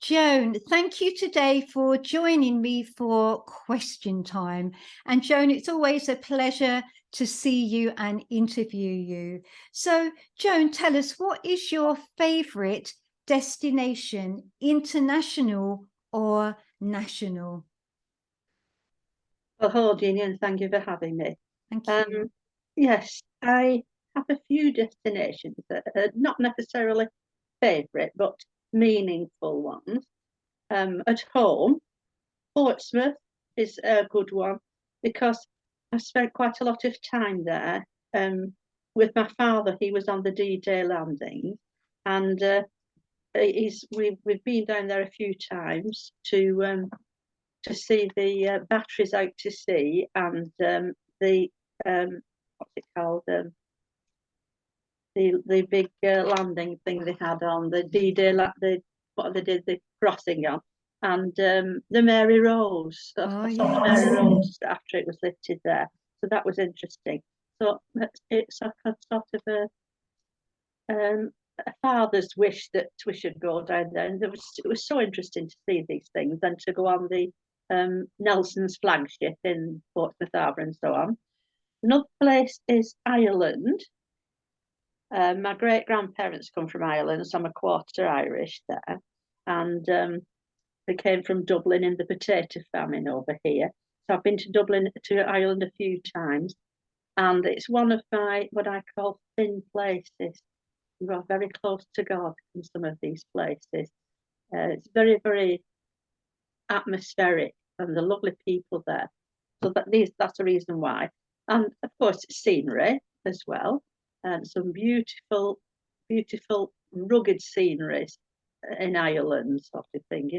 Joan, thank you today for joining me for question time. And Joan, it's always a pleasure to see you and interview you. So, Joan, tell us, what is your favourite destination, international or national? Well, hello, Jeannie, and thank you for having me. Thank you. Yes, I have a few destinations that are not necessarily favourite, but meaningful ones. At home, Portsmouth is a good one because I spent quite a lot of time there. With my father, he was on the D-Day landing, and we've been down there a few times to see the batteries out to sea and the what's it called, the big landing thing they had on the D-Day, what they did the crossing on, and the Mary Rose. Oh, I saw the yes. Mary Rose after it was lifted there, so that was interesting. So it's a sort of a father's wish that we should go down there, and it was so interesting to see these things and to go on the Nelson's flagship in Portsmouth Harbour and so on. Another place is Ireland. My great grandparents come from Ireland, so I'm a quarter Irish there, and they came from Dublin in the potato famine over here. So I've been to Ireland a few times, and it's one of my what I call thin places. You are very close to God in some of these places. It's very, very atmospheric, and the lovely people there. So that's the reason why. And of course, scenery as well, and some beautiful, beautiful, rugged sceneries in Ireland, sort of thing.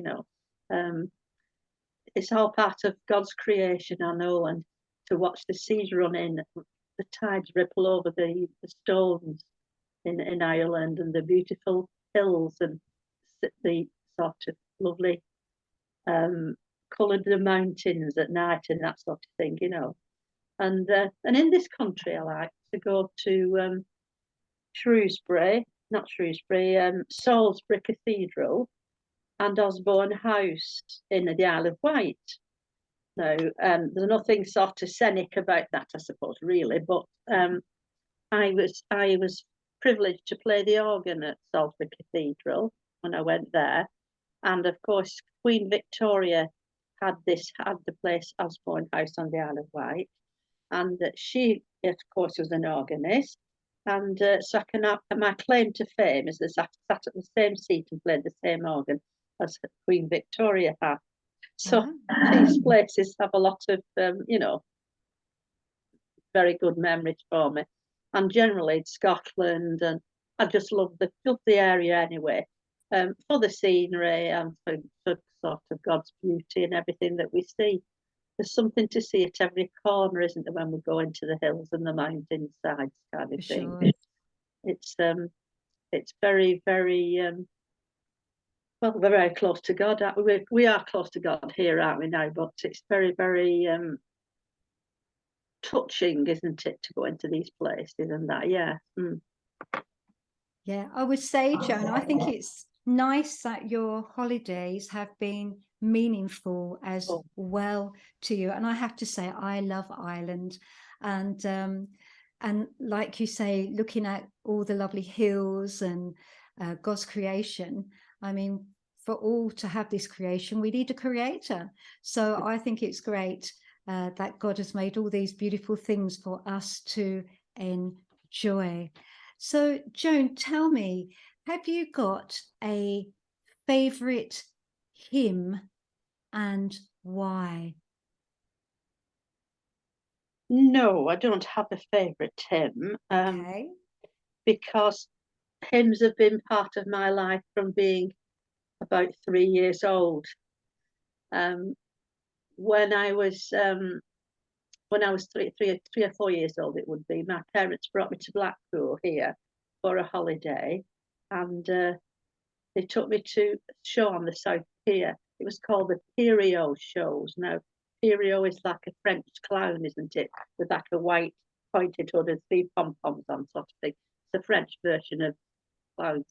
It's all part of God's creation, I know, and to watch the seas run in, the tides ripple over the stones in Ireland, and the beautiful hills and the sort of lovely coloured the mountains at night and that sort of thing, And in this country, I like to go to Shrewsbury, not Shrewsbury, Salisbury Cathedral and Osborne House in the Isle of Wight. Now, there's nothing sort of scenic about that, I suppose, really, but I was privileged to play the organ at Salisbury Cathedral when I went there, and of course Queen Victoria had the place Osborne House on the Isle of Wight, and she of course was an organist, and so my claim to fame is that I sat at the same seat and played the same organ as Queen Victoria had. So these places have a lot of very good memories for me, and generally it's Scotland, and I just love the area anyway, for the scenery and for sort of God's beauty and everything that we see. There's something to see at every corner, isn't there, when we go into the hills and the mountainsides kind of thing. Sure. It's very, very well, we're very close to God. We are close to God here, aren't we now? But it's very, very touching, isn't it, to go into these places and that, yeah. Yeah, I would say, Joan, I think it's nice that your holidays have been meaningful as well to you. And I have to say, I love Ireland, and like you say, looking at all the lovely hills and God's creation. I mean, for all to have this creation, we need a creator. So I think it's great that God has made all these beautiful things for us to enjoy. So, Joan, tell me, have you got a favourite hymn and why? No, I don't have a favourite hymn, Okay. because hymns have been part of my life from being about 3 years old. When I was three or 4 years old, it would be, my parents brought me to Blackpool here for a holiday, and they took me to a show on the South Pier. It was called the Perio shows. Now, Perio is like a French clown, isn't it? With like a white pointed hood and 3 pom-poms on, sort of thing. It's a French version of clowns.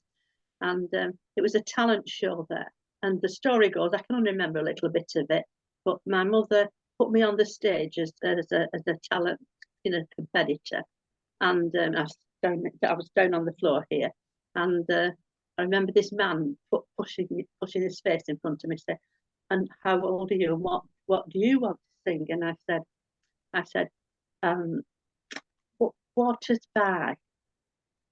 And it was a talent show there. and the story goes, I can only remember a little bit of it, but my mother put me on the stage as a talent, competitor, and I was down on the floor here, and I remember this man pushing his face in front of me, say, "And how old are you? And what do you want to sing?" And I said, "Waters by."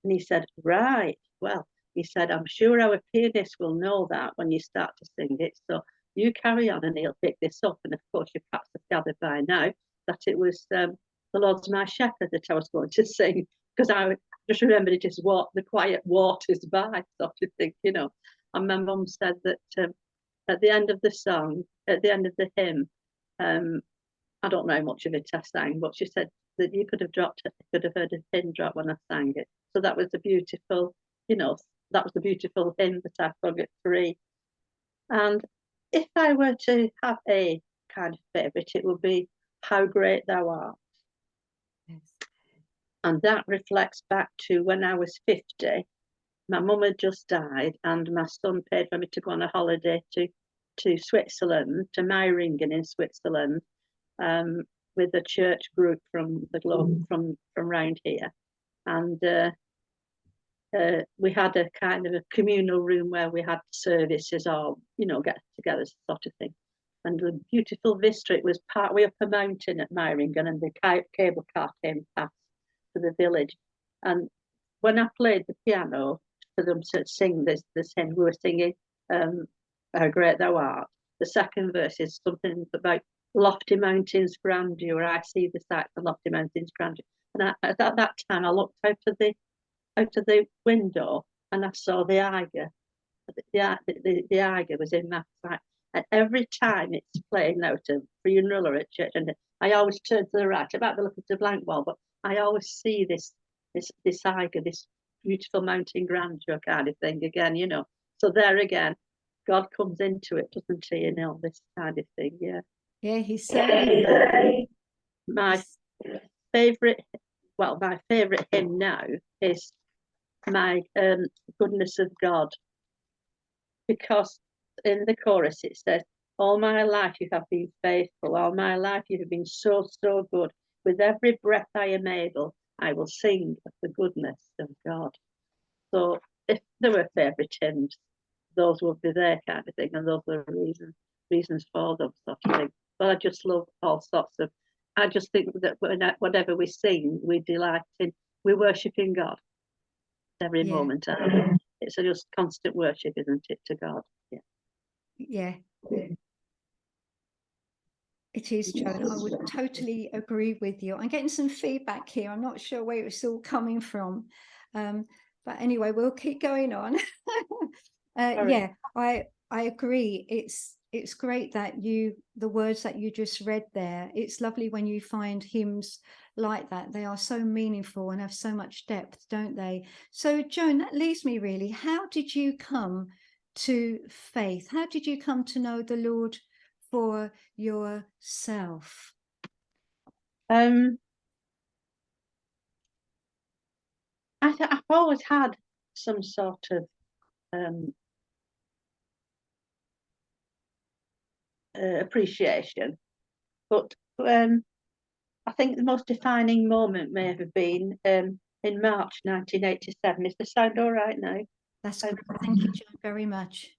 And he said, "Right, well," he said, "I'm sure our pianist will know that when you start to sing it. So you carry on and he'll pick this up." And of course, you perhaps have gathered by now that it was The Lord's My Shepherd that I was going to sing, because I just remembered it as the quiet waters by sort of thing, And my mum said that at the end of the song, at the end of the hymn, I don't know how much of it I sang, but she said that you could have heard a pin drop when I sang it. So that was the beautiful, hymn that I sung at 3. And if I were to have a kind of favourite, it would be How Great Thou Art. Yes. And that reflects back to when I was 50. My mum had just died, and my son paid for me to go on a holiday to Switzerland, to Meiringen in Switzerland, with a church group from the globe, from round here. And we had a kind of a communal room where we had services, or get together sort of thing. And the beautiful vista, it was partway up a mountain at Meiringen, and the cable car came past to the village. And when I played the piano for them to sing this hymn, we were singing How Great Thou Art. The second verse is something about lofty mountains grandeur. I see the sights of lofty mountains grandeur. And at that time, I looked out of the window, and I saw the Eiger. The Eiger was in my sight. And every time it's playing out a funeral or at church, and I always turn to the right. I might be looking at a blank wall, but I always see this Eiger, this beautiful mountain grandeur kind of thing again, So there again, God comes into it, doesn't he? This kind of thing, yeah. Yeah, he certainly. My favourite hymn now is My Goodness of God, because in the chorus it says, "All my life you have been faithful, all my life you have been so, so good. With every breath I am able, I will sing of the goodness of God." So if there were favourite hymns, those would be their kind of thing, and those are reasons for them, sort of thing. But I just love all sorts of. I just think that whatever we sing, we delight in, we worship in God every moment. It's a just constant worship, isn't it, to God? Yeah. It is, Joan. I would totally agree with you. I'm getting some feedback here. I'm not sure where it's all coming from. But anyway, we'll keep going on. Yeah, I agree. It's great that the words that you just read there, it's lovely when you find hymns like that. They are so meaningful and have so much depth, don't they? So Joan, that leaves me really, how did you come to faith? How did you come to know the Lord for yourself? I've always had some sort of appreciation, but I think the most defining moment may have been in March 1987. Is the sound all right now? That's great. Thank you, Joan, very much.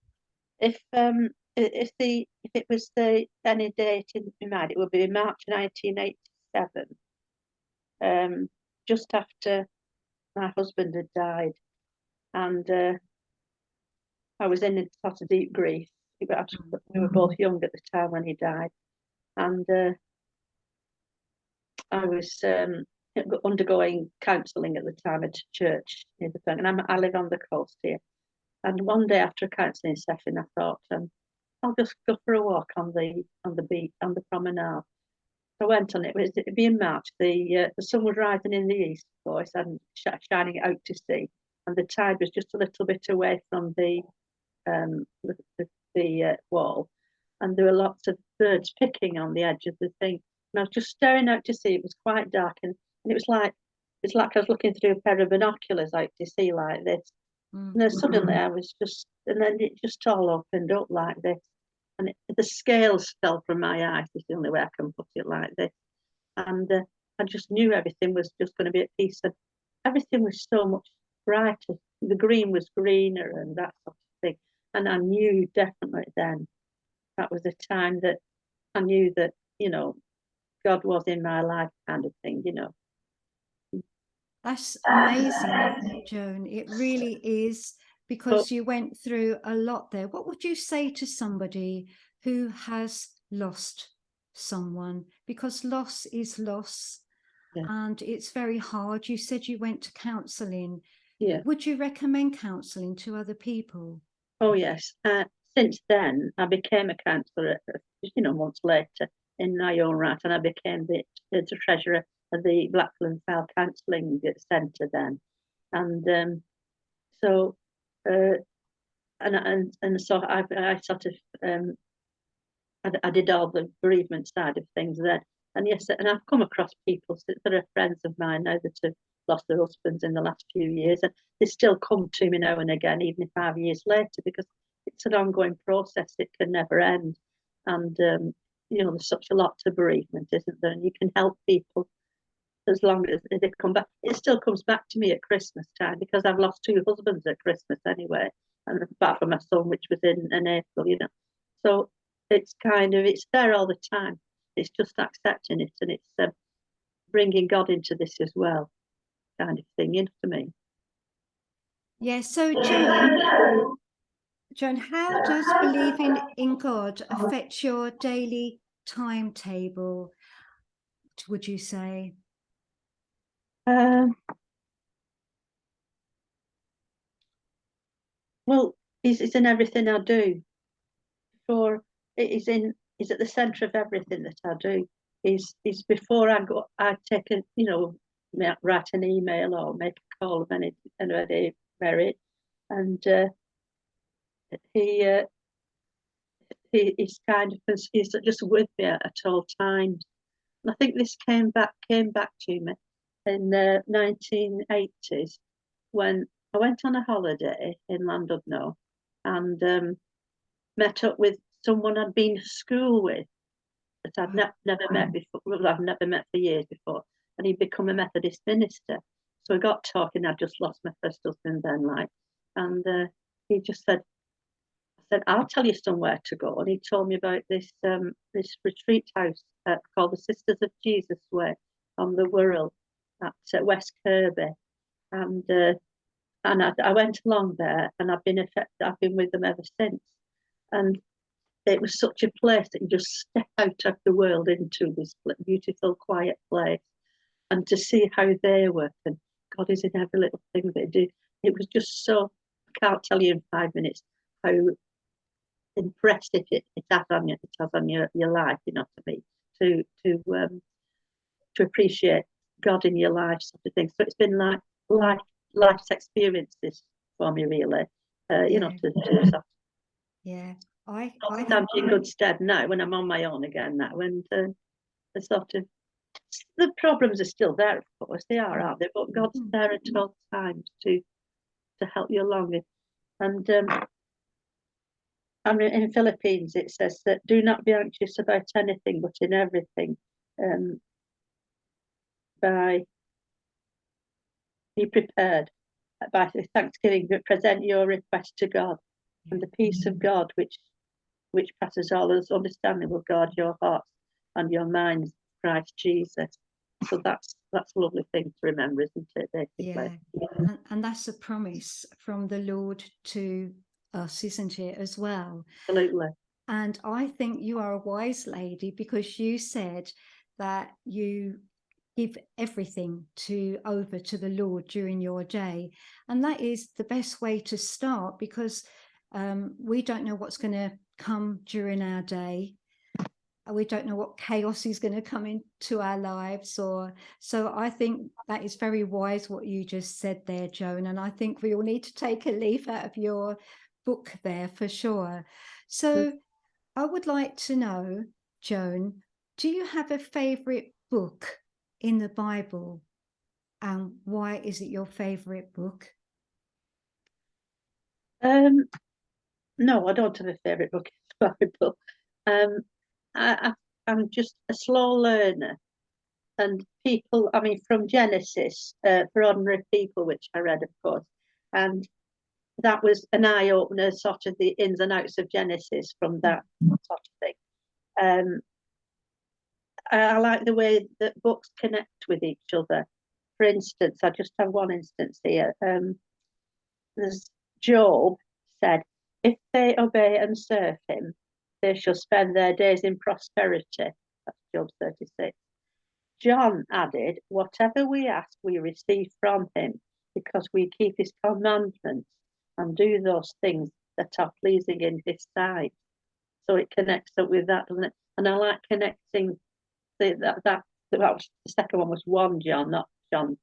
If it was any date in my mind, it would be March 1987. Just after my husband had died, and I was in a sort of deep grief. We were both young at the time when he died, and I was undergoing counselling at the time at church near the thing, and I live on the coast here. And one day after a counselling session, I thought, I'll just go for a walk on the beach, on the promenade. So I went on it. It'd be in March. The sun was rising in the east, of course, and shining out to sea, and the tide was just a little bit away from the wall, and there were lots of birds picking on the edge of the thing. And I was just staring out to sea. It was quite dark, and it was like I was looking through a pair of binoculars out to sea like this. Mm. And then suddenly I was just, and then it just all opened up like this. And the scales fell from my eyes, is the only way I can put it like this. And I just knew everything was just going to be at peace. And everything was so much brighter. The green was greener and that sort of thing. And I knew definitely then that was the time that I knew that, you know, God was in my life, kind of thing, you know. That's amazing, Joan. It really is, because But you went through a lot there. What would you say to somebody who has lost someone? Because loss is loss, yeah, and it's very hard. You said you went to counselling. yeah. Would you recommend counselling to other people? Oh, yes. Since then, I became a counsellor, you know, months later in my own right, and I became the treasurer of the Blackpool and Fylde Counselling Centre then. And so, uh, and so I sort of, I did all the bereavement side of things then. And yes, and I've come across people that are friends of mine now that have lost their husbands in the last few years, and they still come to me now and again, even 5 years later, because it's an ongoing process. It can never end. And you know, there's such a lot to bereavement, isn't there? And you can help people as long as they come back. It still comes back to me at Christmas time, because I've lost 2 husbands at Christmas anyway, and apart from my son, which was in April, you know. So it's kind of, it's there all the time. It's just accepting it, and it's bringing God into this as well, kind of thing, you know what I mean? Yeah, so Joan, how does believing in God affect your daily timetable, would you say? Um, well, it's in everything I do. For it is at the centre of everything that I do. Is before I go, I take a, you know, write an email or make a call of anybody married, and he he's kind of, he's just with me at all times. And I think this came back to me in the 1980s, when I went on a holiday in Llandudno, and met up with someone I'd been to school with that I'd never met before. Well, I've never met for years before, and he'd become a Methodist minister. So we got talking. I'd just lost my first husband then, like, and he just said, "I said I'll tell you somewhere to go." And he told me about this retreat house called the Sisters of Jesus Way on the Wirral at West Kirby, and I went along there, and I've been affected. I've been with them ever since, and it was such a place that you just step out of the world into this beautiful, quiet place, and to see how they work, and God is in every little thing they do. It was just so, I can't tell you in 5 minutes how impressive it has on you, it has on your life, you know what I mean? To appreciate God in your life, sort of thing. So it's been like life's experiences for me, really. You know, to sort of, Yeah, I stand in good stead now when I'm on my own again now, and the sort of, the problems are still there, of course they are, aren't they? But God's there at all times to help you along it. And I mean, in Philippines it says that do not be anxious about anything, but in everything, by be prepared by thanksgiving, but present your request to God, and the peace of God, which passes all understanding, will guard your hearts and your minds, Christ Jesus. So that's a lovely thing to remember, isn't it? Basically, yeah, and that's a promise from the Lord to us, isn't it, as well? absolutely. And I think you are a wise lady, because you said that you give everything over to the Lord during your day, and that is the best way to start, because we don't know what's going to come during our day. We don't know what chaos is going to come into our lives, or so I think that is very wise what you just said there, Joan, and I think we all need to take a leaf out of your book there for sure. So I would like to know, Joan, do you have a favorite book in the Bible, and why is it your favorite book? No, I don't have a favourite book in the Bible. I'm just a slow learner. And people, I mean, from Genesis, for ordinary people, which I read, of course, and that was an eye-opener, sort of the ins and outs of Genesis from that sort of thing. I like the way that books connect with each other. For instance, I just have one instance here. There's Job said, if they obey and serve him, they shall spend their days in prosperity. That's Job 36. John added, whatever we ask, we receive from him, because we keep his commandments and do those things that are pleasing in his sight. So it connects up with that, doesn't it? And I like connecting that was, the second one was 1 John, not John.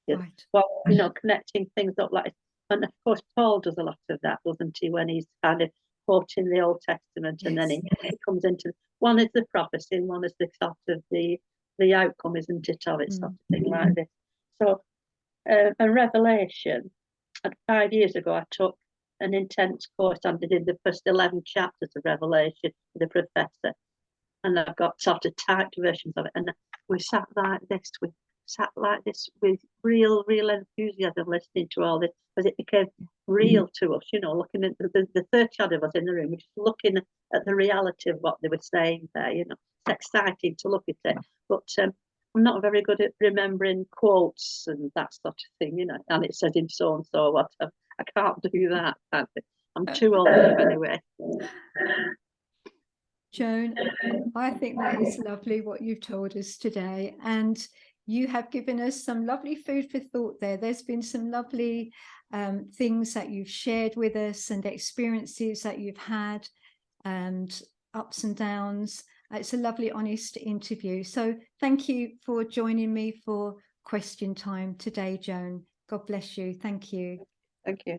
Right. Well, connecting things up like, and of course Paul does a lot of that, doesn't he, when he's kind of quoting the Old Testament, and then it comes into, one is the prophecy and one is the sort of the outcome, isn't it, of it, sort of thing like this. So a Revelation, 5 years ago I took an intense course and did the first 11 chapters of Revelation with a professor, and I've got sort of typed versions of it, and we sat like this with real enthusiasm listening to all this, as it became real to us, looking at the third shadow of us in the room, just looking at the reality of what they were saying there. It's exciting to look at it, but I'm not very good at remembering quotes and that sort of thing, and it says in so and so what. I can't do that. I'm too old anyway. Joan, I think that is lovely what you've told us today, and you have given us some lovely food for thought there. There's been some lovely things that you've shared with us, and experiences that you've had, and ups and downs. It's a lovely, honest interview. So thank you for joining me for question time today, Joan. God bless you. Thank you. Thank you.